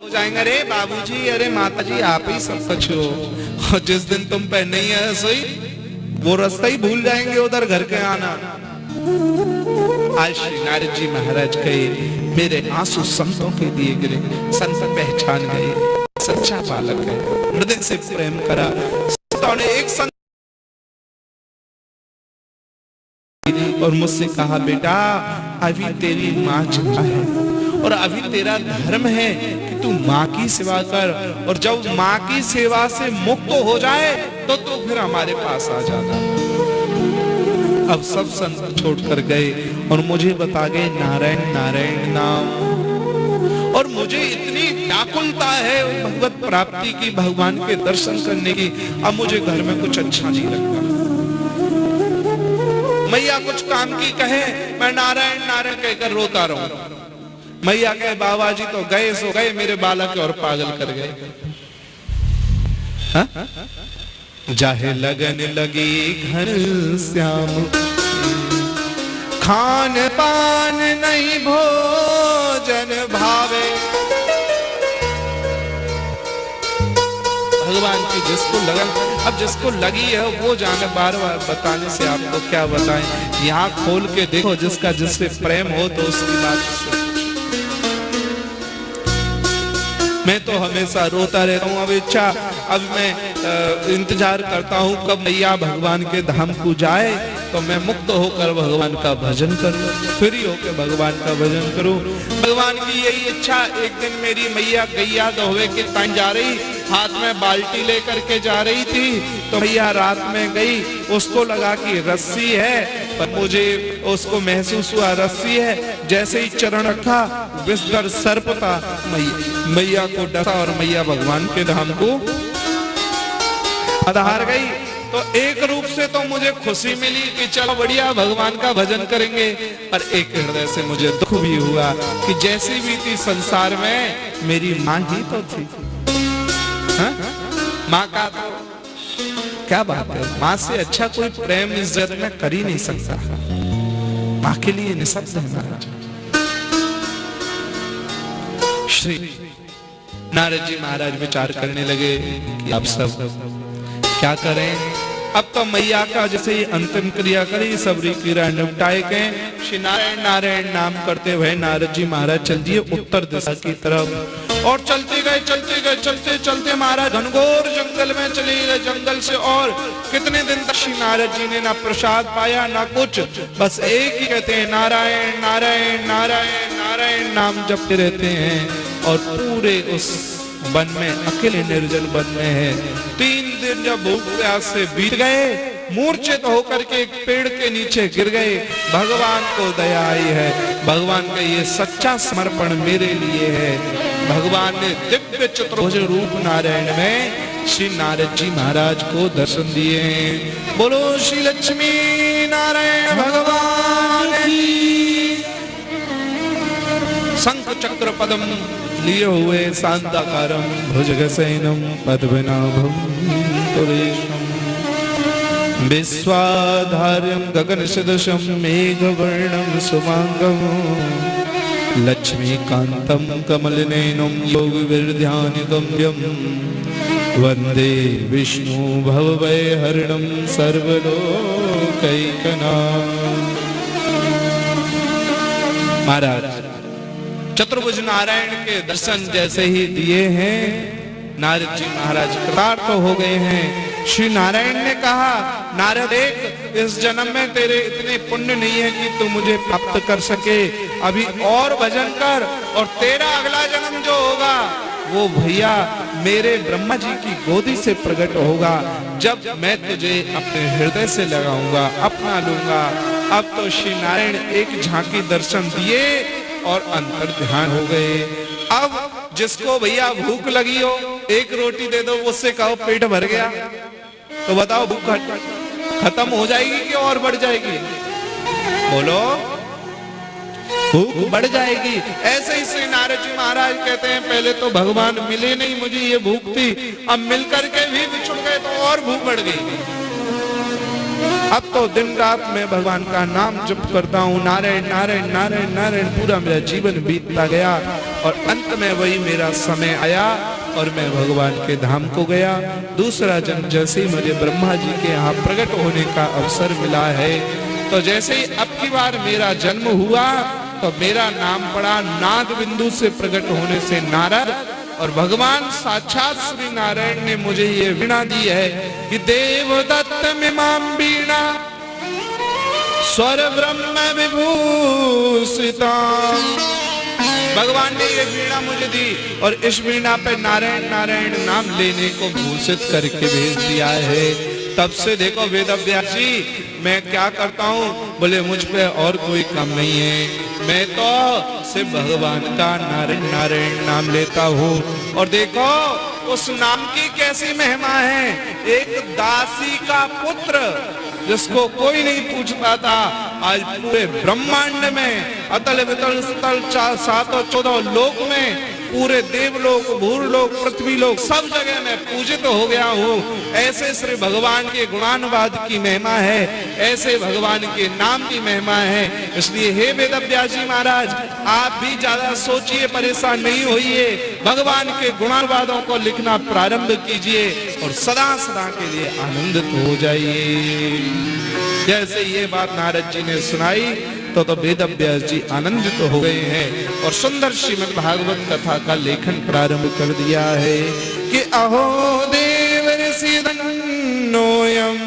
हो जाएंगे। अरे बाबूजी, अरे माताजी, आप ही सब कुछ हो। और जिस दिन तुम पे नहीं है सोई, वो रास्ता ही भूल जाएंगे उधर घर के आना। आज श्री नारद जी महाराज कहे, मेरे आंसू संतों के दिए गिरे, संत पहचान गए सच्चा बालक है, हृदय से प्रेम करा। संतों ने एक संत और मुझसे कहा, बेटा अभी तेरी माँ जिंदा है और अभी तेरा धर्म है कि तू माँ की सेवा कर, और जब माँ की सेवा से मुक्त हो जाए तो तू फिर हमारे पास आ जाना। अब सब संत छोड़कर गए और मुझे बता गए नारायण नारायण नाम। और मुझे इतनी व्याकुलता है भगवत प्राप्ति की, भगवान के दर्शन करने की, अब मुझे घर में कुछ अच्छा नहीं लगता। मैया कुछ काम की कहे, मैं नारायण नारायण कहकर रोता रहूं। मैया कहे, बाबा जी तो गए सो गए, मेरे बालक और पागल कर गए। जाहे लगन लगी घर श्याम, खान पान नहीं भोजन भावे। भगवान की जिसको लगन, अब जिसको लगी है वो जाने, बार बार बताने से आपको क्या बताएं। यहाँ खोल के देखो, जिसका जिससे प्रेम हो तो उसकी बात। मैं तो हमेशा रोता रहता हूँ। अब इच्छा, अब मैं इंतजार करता हूँ कब मैया भगवान के धाम को जाए तो मैं मुक्त होकर भगवान का भजन करूं, फ्री होकर भगवान का भजन करूं। भगवान की यही इच्छा। एक दिन मेरी मैया गैया दोहवे के तान जा रही, हाथ में बाल्टी लेकर के जा रही थी, तो मैया रात में गई, उसको लगा कि रस्सी है, पर मुझे उसको महसूस हुआ रस्सी है। जैसे ही चरण रखा, विषधर सर्प था, मैया को डसा और मैया भगवान के धाम को आधार गई। तो एक रूप से तो मुझे खुशी मिली कि चलो बढ़िया भगवान का भजन करेंगे, पर एक हृदय से मुझे दुख भी हुआ कि जैसी भी थी संसार में मेरी माँ ही तो थी। माँ का तो क्या बात है, माँ से अच्छा कोई प्रेम इस जगत में कर ही नहीं सकता। माँ के लिए निःशब्द है महाराज। श्री नारद जी महाराज विचार करने लगे कि आप सब क्या करें। अब तो मैया का जैसे ही अंतिम क्रिया करी, सबरी क्रिया निपटाए गए, श्री नारायण नारायण नाम करते हुए नारद जी महाराज चल दिए उत्तर दिशा की तरफ। और चलते गए चलते गए चलते चलते महाराज घनघोर जंगल में चले गए। जंगल से और कितने दिन तक श्री नारद जी ने ना प्रसाद पाया ना कुछ, बस एक ही कहते हैं नारायण नारायण नारायण नारायण नाम जपते रहते हैं। और पूरे उस वन में, अकेले निर्जल वन में है। 3 दिन जब भूख प्यास से बीत गए, मूर्छित होकर के एक पेड़ के नीचे गिर गए। भगवान को दया आई है, भगवान का ये सच्चा समर्पण मेरे लिए है। भगवान ने दिव्य चतुर्भुज रूप नारायण में श्री नारद जी महाराज को दर्शन दिए। बोलो श्री लक्ष्मी नारायण भगवान की। शंख चक्र पदम लिए हुए शांताकारं भुजगशयनं पद्मनाभं सुरेशं, विश्वाधार्यं गगनसदृशं मेघवर्णं शुभांगं, लक्ष्मीकान्तं कमलनयनं योगविर्ध्यानगम्यं, वन्दे विष्णु भवभयहरणं सर्वलोकैकनाथं। महाराज चतुर्भुज नारायण के दर्शन जैसे ही दिए हैं, नारद जी महाराज कृतार्थ हो गए हैं। श्री नारायण ने कहा, नारद देख, इस जन्म में तेरे इतने पुण्य नहीं है कि तू मुझे प्राप्त कर सके, अभी और भजन कर, और तेरा अगला जन्म जो होगा वो भैया मेरे ब्रह्मा जी की गोदी से प्रकट होगा, जब मैं तुझे अपने हृदय से लगाऊंगा, अपना लूंगा। अब तो श्री नारायण एक झांकी दर्शन दिए और अंतर ध्यान हो गए। अब जिसको भैया भूख लगी हो, एक रोटी दे दो, उससे कहो पेट भर गया, तो बताओ भूख खत्म हो जाएगी कि और बढ़ जाएगी? बोलो, भूख बढ़ जाएगी। ऐसे ही श्री नारद जी महाराज कहते हैं, पहले तो भगवान मिले नहीं, मुझे ये भूख थी, अब मिल करके भी बिछुड़ गए तो और भूख बढ़ गई। अब तो दिन रात मैं भगवान का नाम जप करता हूँ, नारायण नारायण नारायण नारायण, पूरा मेरा जीवन बीतता गया। और अंत में वही मेरा समय आया और मैं भगवान के धाम को गया। दूसरा जन्म जैसे ही मुझे ब्रह्मा जी के यहाँ प्रकट होने का अवसर मिला है, तो जैसे ही अब की बार मेरा जन्म हुआ तो मेरा नाम पड़ा नाद बिंदु से प्रकट होने से नारद, और भगवान साक्षात श्री नारायण ने मुझे ये वीणा दी है कि देवदत्त मिमां वीणा स्वर ब्रह्म विभूषिता। भगवान ने ये वीणा मुझे दी और इस वीणा पे नारायण नारायण नाम लेने को भूषित करके भेज दिया है। तब से देखो वेदव्यास जी मैं क्या करता हूँ, बोले मुझ पे और कोई काम नहीं है, मैं तो सिर्फ भगवान का नारायण नारायण नाम लेता हूँ। और देखो उस नाम की कैसी महिमा है। एक दासी का पुत्र जिसको कोई नहीं पूछता था, आज पूरे ब्रह्मांड में अतल वितल सुतल 7 और 14 लोक में, पूरे देवलोक भूरलोक पृथ्वी लोक सब जगह में पूजित हो गया हूँ। ऐसे श्री भगवान के गुणानुवाद की महिमा है, ऐसे भगवान के नाम की महिमा है। इसलिए हे वेदव्यास जी महाराज आप भी ज्यादा सोचिए, परेशान नहीं होइए, भगवान के गुणानुवादों को लिखना प्रारंभ कीजिए और सदा सदा के लिए आनंदित हो जाइए। जैसे ये बात नारद जी ने सुनाई तो वेदव्यास जी आनंदित हो गए हैं और सुंदर श्रीमद् भागवत कथा का लेखन प्रारंभ कर दिया है कि अहो देव ऋषि धन्योऽयं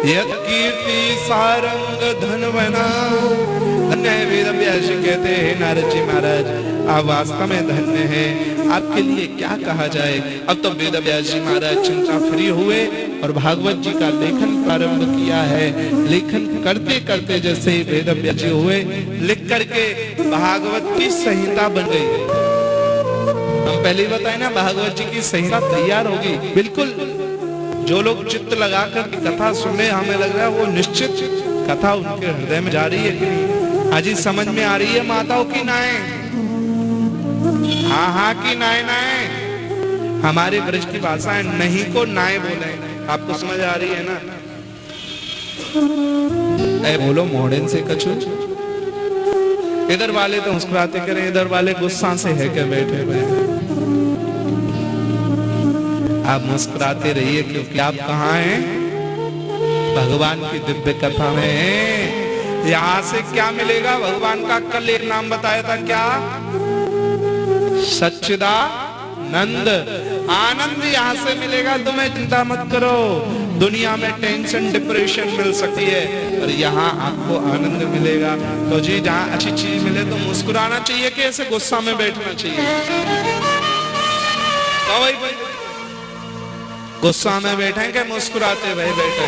यत् कीर्ति सारंग धनवना। धन्य है वेदव्यास जी कहते हैं नारद जी महाराज आप वास्तव में धन्य हैं, आपके लिए क्या कहा जाए। अब तो वेदव्यास जी महाराज चिंता फ्री हुए और भागवत जी का लेखन प्रारंभ किया है। लेखन करते करते जैसे ही वेदव्यास जी हुए, लिख करके भागवत की संहिता बन गई। हम पहले ही बताए ना भागवत जी की संहिता तैयार होगी बिल्कुल। जो लोग चित्त लगाकर कथा सुने, हमें लग रहा है वो निश्चित कथा उनके हृदय में जा रही है कि नहीं। आज ही समझ में आ रही है माताओं की नाए, हाँ हाँ की नाए नाए। हमारे ब्रज की भाषा है नहीं को नाए बोले, आपको समझ आ रही है ना। ऐ बोलो मोड़न से कछु, इधर वाले तो मुस्कुराते करें, इधर वाले गुस्सा से है के बैठे हुए। आप मुस्कुराते रहिए क्योंकि आप कहाँ हैं, भगवान की दिव्य कथा में हैं। यहाँ से क्या मिलेगा, भगवान का कल एक नाम बताया था क्या, सच्चिदानंद। आनंद यहाँ से मिलेगा, तुम्हें चिंता मत करो। दुनिया में टेंशन डिप्रेशन मिल सकती है और यहाँ आपको आनंद मिलेगा। तो जी जहाँ अच्छी चीज मिले तो मुस्कुराना चाहिए कि ऐसे गुस्सा में बैठना चाहिए। तो भाई गुस्सा में बैठे क्या मुस्कुराते भाई बैठे।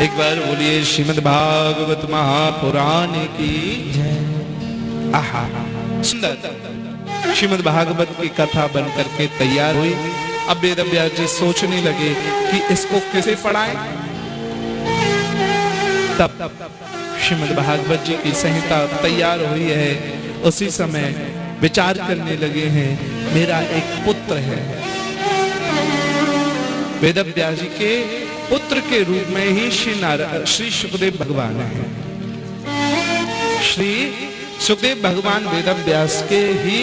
एक बार बोलिए श्रीमद् भागवत महापुराण की जय। आहा सुंदर श्रीमद् भागवत की कथा बन करके तैयार हुई। अब वेदव्यास जी सोचने लगे कि इसको कैसे पढ़ाएं। तब श्रीमद् भागवत जी की संहिता तैयार हुई है। उसी समय विचार करने लगे हैं मेरा एक पुत्र है। वेदव्यास जी के पुत्र के रूप में ही श्री सुखदेव भगवान है। श्री सुखदेव भगवान वेदव्यास के ही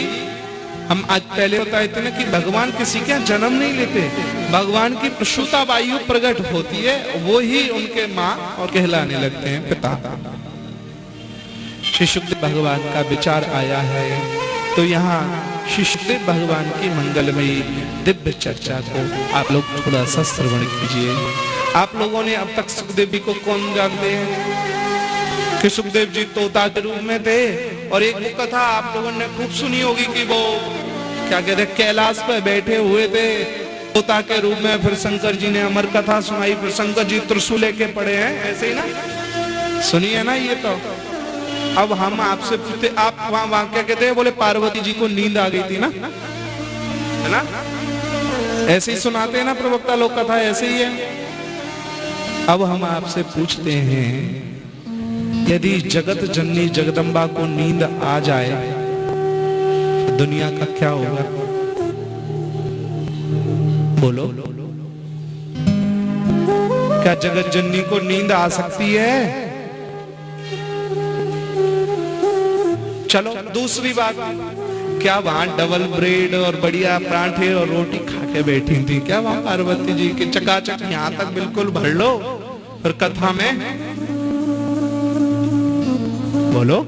हम आज पहले बताए थे ना कि भगवान किसी के जन्म नहीं लेते, भगवान की प्रसूता वायु प्रकट होती है, वो ही उनके माँ और कहलाने लगते हैं पिता। श्री सुखदेव भगवान का विचार आया है तो यहाँ श्री सुखदेव भगवान की मंगलमयी दिव्य चर्चा को आप लोग थोड़ा सा श्रवण कीजिए। आप लोगों ने अब तक सुखदेव जी को कौन जानते हैं कि सुखदेव जी तोता के रूप में थे। और एक कथा आप लोगों ने खूब सुनी होगी कि वो क्या कहते कैलाश पे बैठे हुए थे तोता के रूप में, फिर शंकर जी ने अमर कथा सुनाई, फिर शंकर जी त्रिशूल लेके पड़े हैं, ऐसे ही ना सुनिए ना। ये तो अब हम आपसे पूछते, आप वहां क्या कहते हैं, बोले पार्वती जी को नींद आ गई थी ना, है ना, ऐसे ही सुनाते हैं ना प्रवक्ता लोग कथा, ऐसे ही है। अब हम आपसे पूछते हैं यदि जगत जननी जगदम्बा को नींद आ जाए तो दुनिया का क्या होगा, बोलो। क्या जगत जननी को नींद आ सकती है? चलो दूसरी बात, क्या वहां डबल ब्रेड और बढ़िया पराठे और रोटी खा के बैठी थी क्या वहां पार्वती जी के? चकाचक यहाँ तक बिल्कुल भर लो और कथा में बोलो।